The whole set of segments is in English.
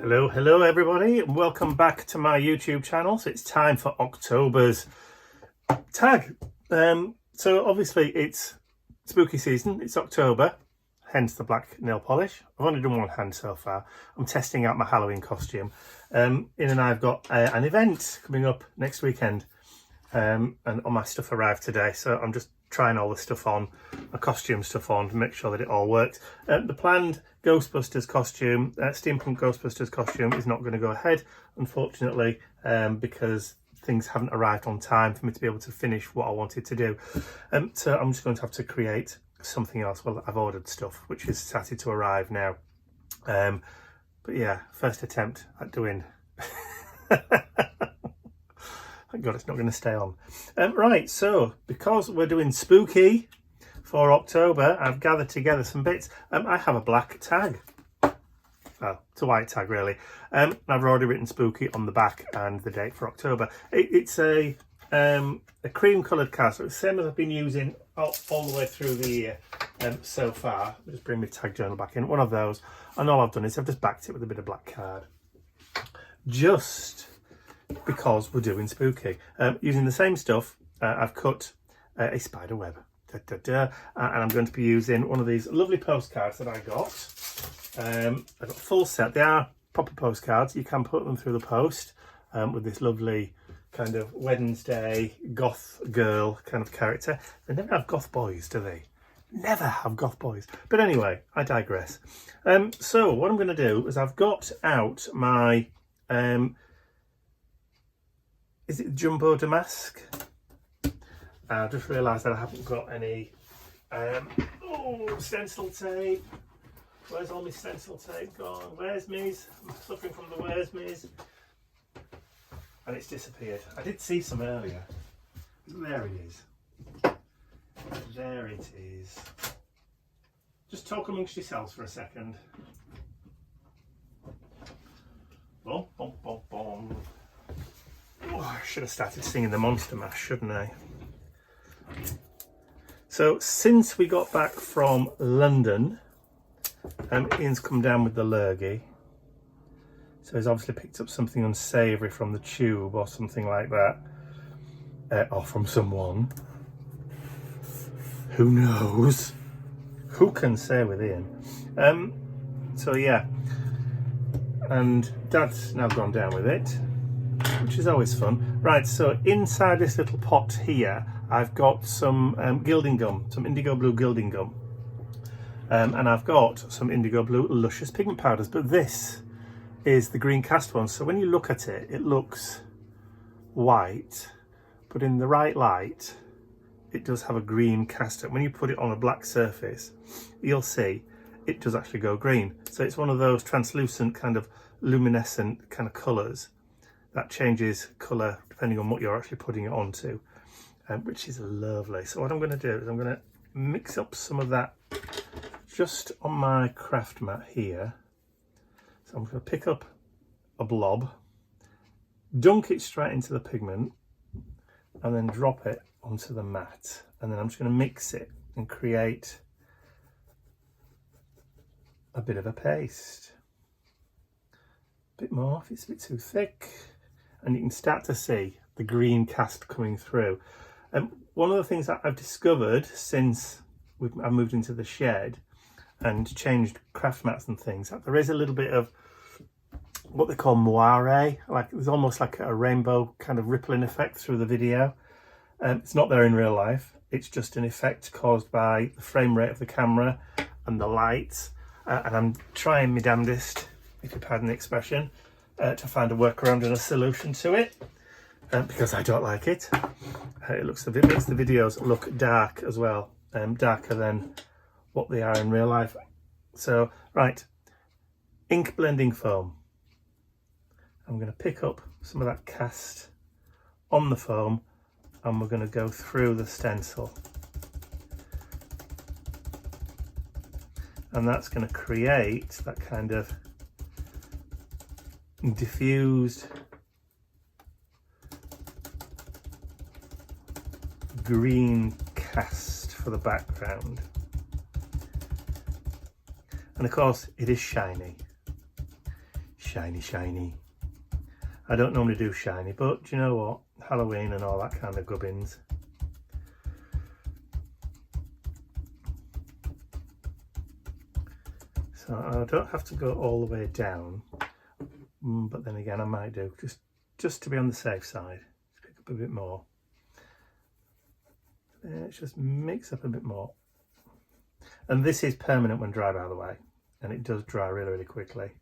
Hello everybody, and welcome back to my YouTube channel. So it's time for October's tag. So obviously it's spooky season, it's October, hence the black nail polish. I've only done one hand so far. I'm testing out my Halloween costume. In and I've got an event coming up next weekend, and all my stuff arrived today, so I'm just trying all the stuff on, my costume stuff on, to make sure that it all works. The planned Ghostbusters costume, steampunk Ghostbusters costume, is not going to go ahead, unfortunately, because things haven't arrived on time for me to be able to finish what I wanted to do. So I'm just going to have to create something else. Well, I've ordered stuff, which is started to arrive now. But yeah, first attempt at doing... Thank God it's not going to stay on. Right, so because we're doing spooky for October, I've gathered together some bits. I have a black tag. Well, it's a white tag really. I've already written spooky on the back and the date for October. It's a cream coloured card, so it's the same as I've been using all the way through the year so far. I'll just bring my tag journal back in, one of those, and all I've done is I've just backed it with a bit of black card. Just because we're doing spooky. Using the same stuff, I've cut a spider web. And I'm going to be using one of these lovely postcards that I got. I've got a full set. They are proper postcards. You can put them through the post with this lovely kind of Wednesday goth girl kind of character. They never have goth boys, do they? Never have goth boys. But anyway, I digress. So what I'm going to do is I've got out my... is it Jumbo Damask? I just realised that I haven't got any stencil tape. Where's all my stencil tape gone? Where's me's? I'm suffering from the where's me's. And it's disappeared. I did see some earlier. There it is. There it is. Just talk amongst yourselves for a second. Boom, boom, boom, boom. Oh, I should have started singing the Monster Mash, shouldn't I? So since we got back from London, Ian's come down with the lurgy. So he's obviously picked up something unsavoury from the tube or something like that. Or from someone. Who knows? Who can say with Ian? So yeah. And Dad's now gone down with it, which is always fun. Right, so inside this little pot here, I've got some gilding gum, some indigo blue gilding gum. And I've got some indigo blue luscious pigment powders, but this is the green cast one. So when you look at it, it looks white, but in the right light, it does have a green cast. When you put it on a black surface, you'll see it does actually go green. So it's one of those translucent kind of luminescent kind of colours that changes colour depending on what you're actually putting it onto, which is lovely. So what I'm going to do is I'm going to mix up some of that just on my craft mat here. So I'm going to pick up a blob, dunk it straight into the pigment, and then drop it onto the mat. And then I'm just going to mix it and create a bit of a paste. A bit more if it's a bit too thick. And you can start to see the green cast coming through. One of the things that I've discovered since I moved into the shed and changed craft mats and things, that there is a little bit of what they call moire, like there's almost like a rainbow kind of rippling effect through the video. It's not there in real life. It's just an effect caused by the frame rate of the camera and the lights. And I'm trying my damnedest, if you pardon the expression, to find a workaround and a solution to it, because I don't like it. It makes the videos look dark as well, darker than what they are in real life. So, right, ink blending foam. I'm going to pick up some of that cast on the foam and we're going to go through the stencil. And that's going to create that kind of diffused green cast for the background. And of course it is shiny. Shiny, shiny. I don't normally do shiny, but do you know what? Halloween and all that kind of gubbins. So I don't have to go all the way down, but then again I might do, just to be on the safe side. Just pick up a bit more. Let's just mix up a bit more. And this is permanent when dry, by the way, and it does dry really, really quickly.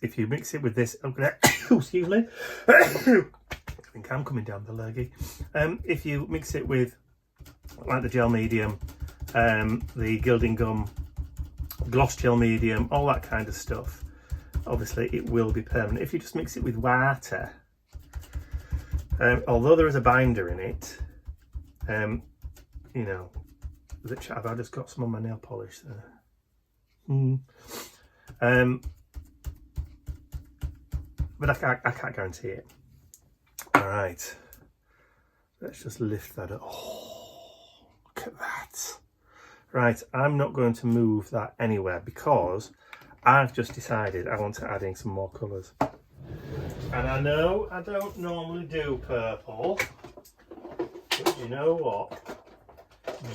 If you mix it with this, excuse me, I think I'm coming down the lurgy. If you mix it with like the gel medium, the gilding gum, gloss gel medium, all that kind of stuff, obviously it will be permanent. If you just mix it with water, although there is a binder in it, you know, have I just got some on my nail polish there? But I can't guarantee it. All right, let's just lift that up. Oh, look at that. Right, I'm not going to move that anywhere because I've just decided I want to add in some more colours. And I know I don't normally do purple, but you know what?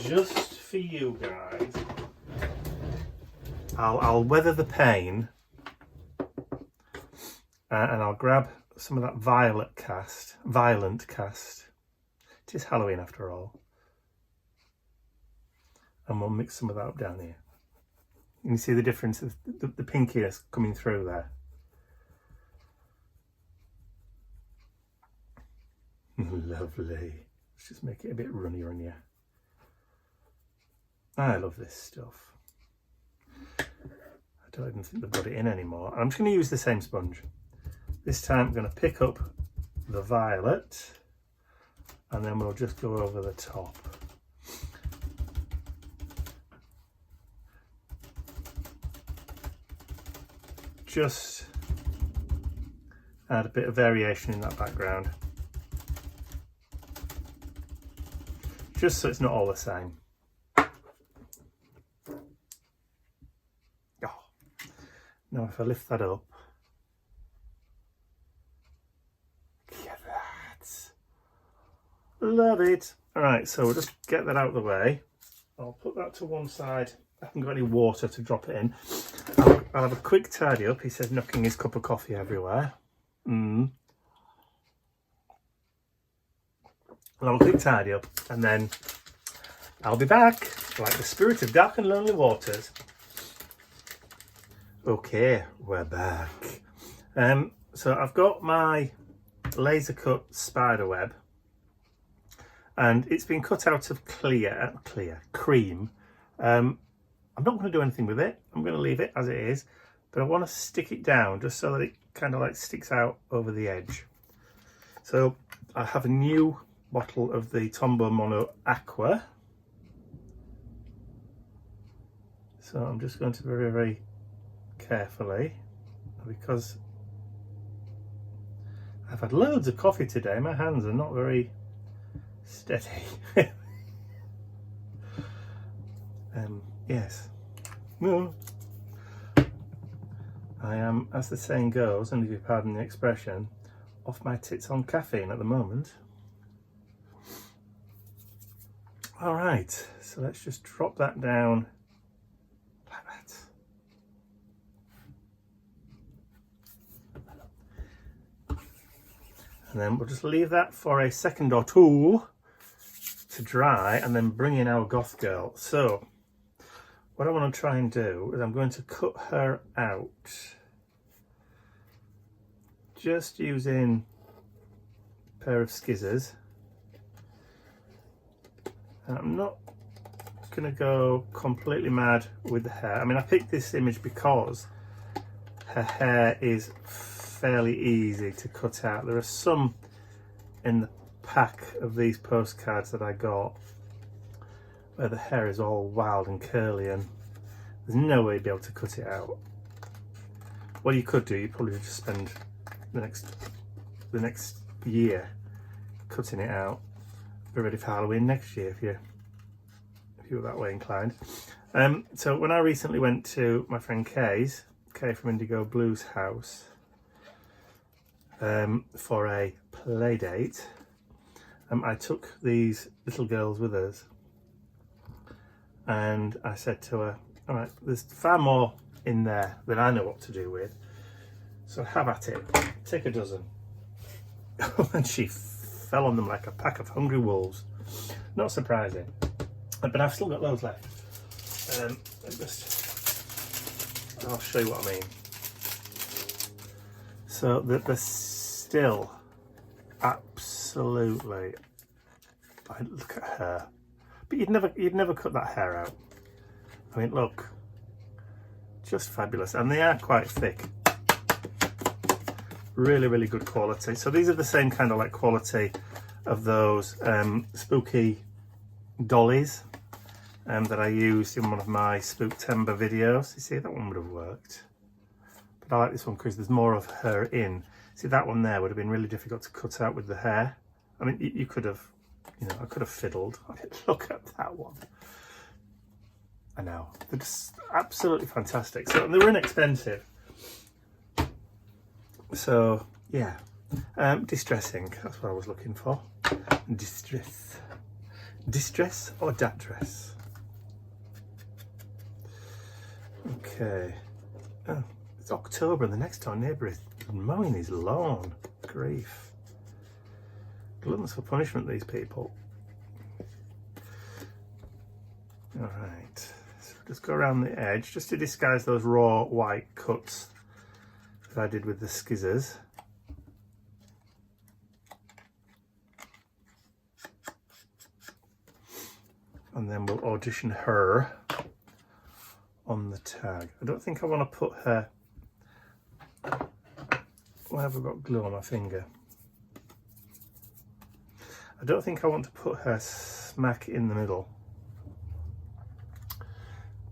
Just for you guys, I'll weather the pain and I'll grab some of that violent cast. It is Halloween after all. And we'll mix some of that up down here. You can see the difference of the pinkiness coming through there. Lovely. Let's just make it a bit runnier. I love this stuff. I don't even think they've got it in anymore. I'm just going to use the same sponge. This time I'm going to pick up the violet and then we'll just go over the top. Just add a bit of variation in that background, just so it's not all the same. Oh. Now if I lift that up, look at that, love it. All right, so we'll just get that out of the way. I'll put that to one side. I haven't got any water to drop it in. I'll have a quick tidy up. He says knocking his cup of coffee everywhere. I'll have a quick tidy up and then I'll be back like the spirit of dark and lonely waters. Okay, we're back. So I've got my laser cut spider web and it's been cut out of cream. I'm not going to do anything with it. I'm going to leave it as it is, but I want to stick it down just so that it kind of like sticks out over the edge. So I have a new bottle of the Tombow Mono Aqua. So I'm just going to very, very carefully, because I've had loads of coffee today. My hands are not very steady. Yes. No. I am, as the saying goes, and if you pardon the expression, off my tits on caffeine at the moment. All right, so let's just drop that down like that. And then we'll just leave that for a second or two to dry and then bring in our goth girl. So what I want to try and do is I'm going to cut her out just using a pair of scissors. And I'm not going to go completely mad with the hair. I mean, I picked this image because her hair is fairly easy to cut out. There are some in the pack of these postcards that I got where the hair is all wild and curly and there's no way you'd be able to cut it out. What you could do, you probably just spend the next year cutting it out. Be ready for Halloween next year if you were that way inclined. So when I recently went to my friend Kay's Kay from Indigo Blues house for a play date. I took these little girls with us, and I said to her, all right, there's far more in there than I know what to do with, so have at it, take a dozen. And she fell on them like a pack of hungry wolves. Not surprising, but I've still got loads left. I'll show you what I mean. So they're still absolutely, look at her, but you'd never cut that hair out. I mean, look, just fabulous, and they are quite thick. Really, really good quality. So these are the same kind of like quality of those spooky dollies that I used in one of my Spooktember videos. You see, that one would have worked, but I like this one because there's more of her in. See, that one there would have been really difficult to cut out with the hair. I mean, you could have, you know, I could have fiddled. Look at that one. I know, they're just absolutely fantastic. So they were inexpensive. So yeah, distressing, that's what I was looking for. Distress or dat dress. Okay. Oh, it's October and the next door neighbour is mowing his lawn. Grief. Gluttons for punishment, these people. Alright, so just go around the edge just to disguise those raw white cuts that I did with the skizzers. And then we'll audition her on the tag. I don't think I want to put her, why have I got glue on my finger? I don't think I want to put her smack in the middle.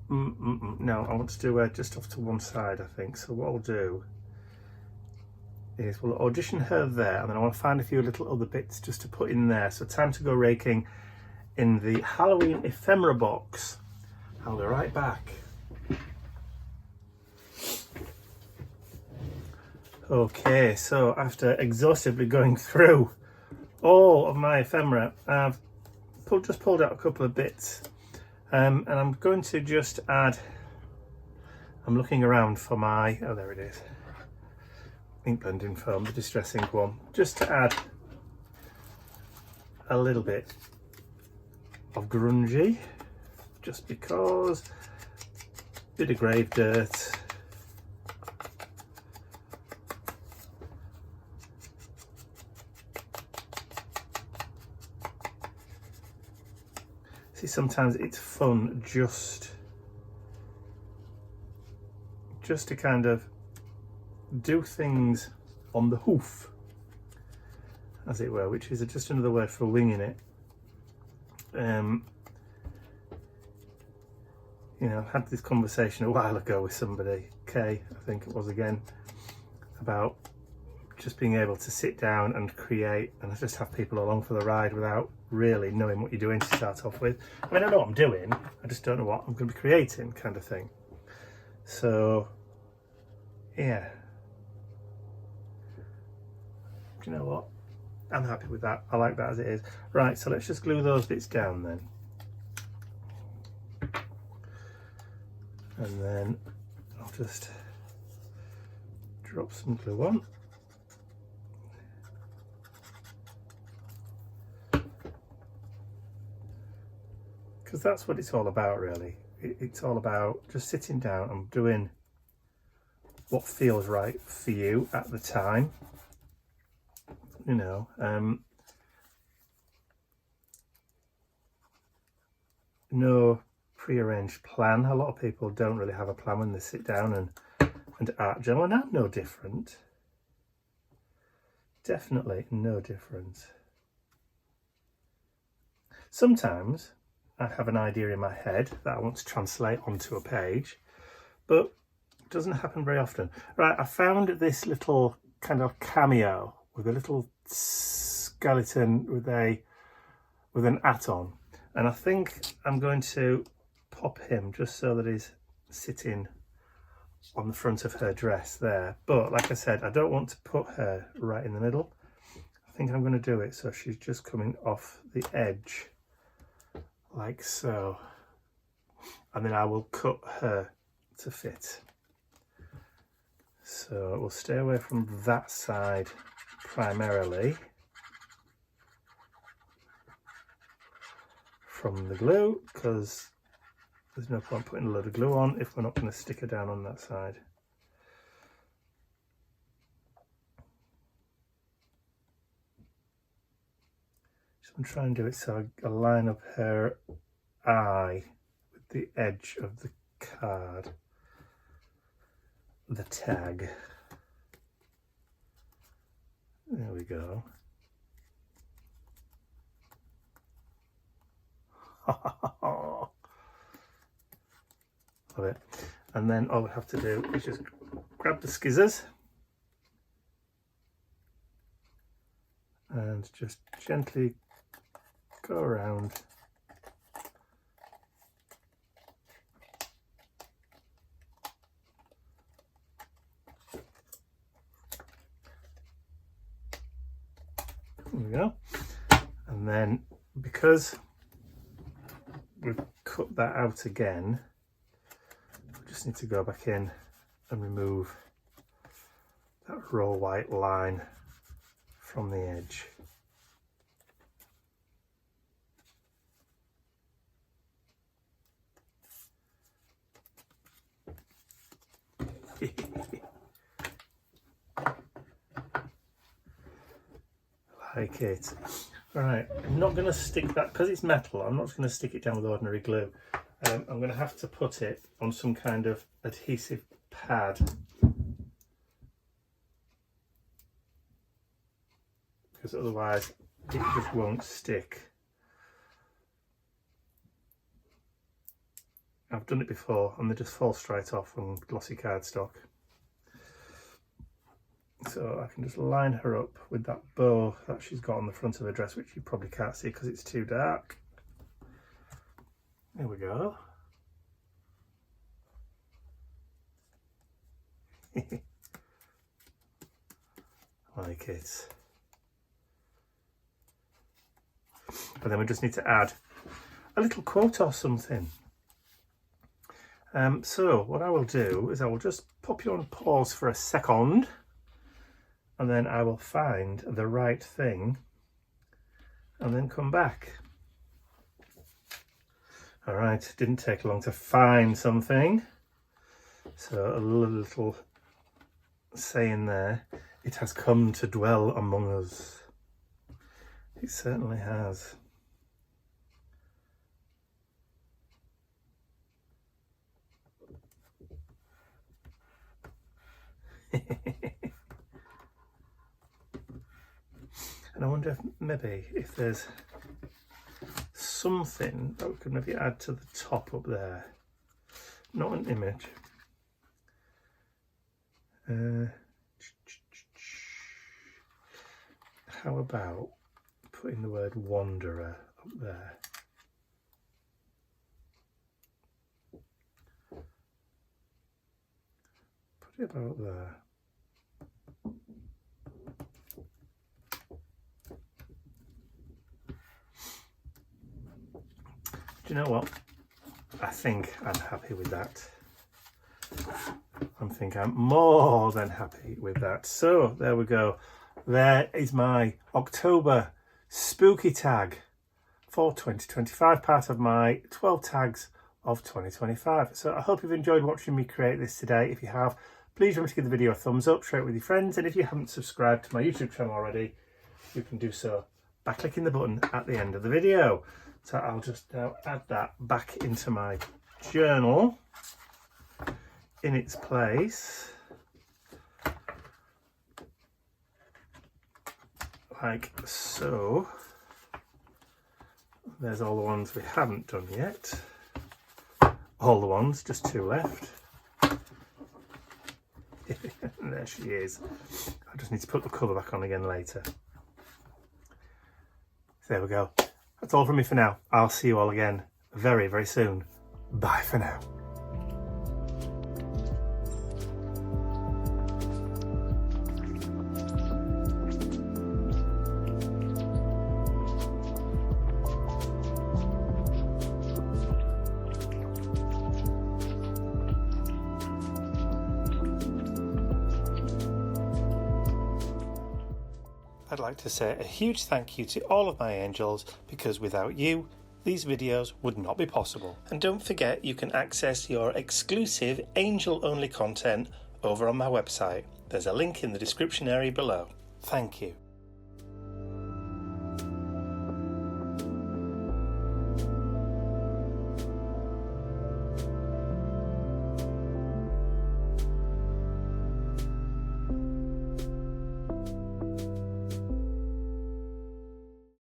No, I want to do her just off to one side, I think. So what I'll do is we'll audition her there, and then I want to find a few little other bits just to put in there. So time to go raking in the Halloween ephemera box. I'll be right back. Okay, so after exhaustively going through all of my ephemera, I've just pulled out a couple of bits, and I'm going to just add, I'm looking around for my, oh there it is, ink blending foam, the distress ink one, just to add a little bit of grungy, just because, bit of grave dirt. See, sometimes it's fun just to kind of do things on the hoof, as it were, which is just another word for winging it. You know, I had this conversation a while ago with somebody, Kay, I think it was again, about just being able to sit down and create and just have people along for the ride without really knowing what you're doing to start off with. I mean, I know what I'm doing, I just don't know what I'm going to be creating, kind of thing. So, yeah. Do you know what? I'm happy with that. I like that as it is. Right, so let's just glue those bits down then. And then I'll just drop some glue on. Because that's what it's all about, really. It's all about just sitting down and doing what feels right for you at the time. You know, no pre-arranged plan. A lot of people don't really have a plan when they sit down and art journal, and I'm no different. Definitely no different. Sometimes I have an idea in my head that I want to translate onto a page, but it doesn't happen very often. Right, I found this little kind of cameo with a little skeleton with an hat on, and I think I'm going to pop him just so that he's sitting on the front of her dress there. But like I said, I don't want to put her right in the middle. I think I'm going to do it so she's just coming off the edge like so, and then I will cut her to fit. So we'll stay away from that side primarily from the glue, because there's no point putting a load of glue on if we're not going to stick her down on that side. Just want to try and do it so I line up her eye with the edge of the card, the tag. There we go. Love it. And then all we have to do is just grab the scissors and just gently go around. There we go. And then because we've cut that out again, we just need to go back in and remove that raw white line from the edge. Like it. Right, I'm not going to stick that, because it's metal, I'm not just going to stick it down with ordinary glue. I'm going to have to put it on some kind of adhesive pad. Because otherwise it just won't stick. I've done it before and they just fall straight off on glossy cardstock. So I can just line her up with that bow that she's got on the front of her dress, which you probably can't see because it's too dark. There we go. Like it. And then we just need to add a little quote or something. So what I will do is I will just pop you on pause for a second, and then I will find the right thing and then come back. All right, didn't take long to find something. So a little saying there, it has come to dwell among us. It certainly has. And I wonder if maybe if there's something that we could maybe add to the top up there. Not an image. How about putting the word wanderer up there? Put it about there. Do you know what? I think I'm happy with that. I think I'm more than happy with that. So there we go. There is my October spooky tag for 2025, part of my 12 tags of 2025. So I hope you've enjoyed watching me create this today. If you have, please remember to give the video a thumbs up, share it with your friends, and if you haven't subscribed to my YouTube channel already, you can do so by clicking the button at the end of the video. So I'll just now add that back into my journal in its place, like so. There's all the ones we haven't done yet. All the ones, just 2 left. There she is. I just need to put the cover back on again later. There we go. That's all from me for now. I'll see you all again very, very soon. Bye for now. I'd like to say a huge thank you to all of my angels, because without you, these videos would not be possible. And don't forget, you can access your exclusive angel-only content over on my website. There's a link in the description area below. Thank you.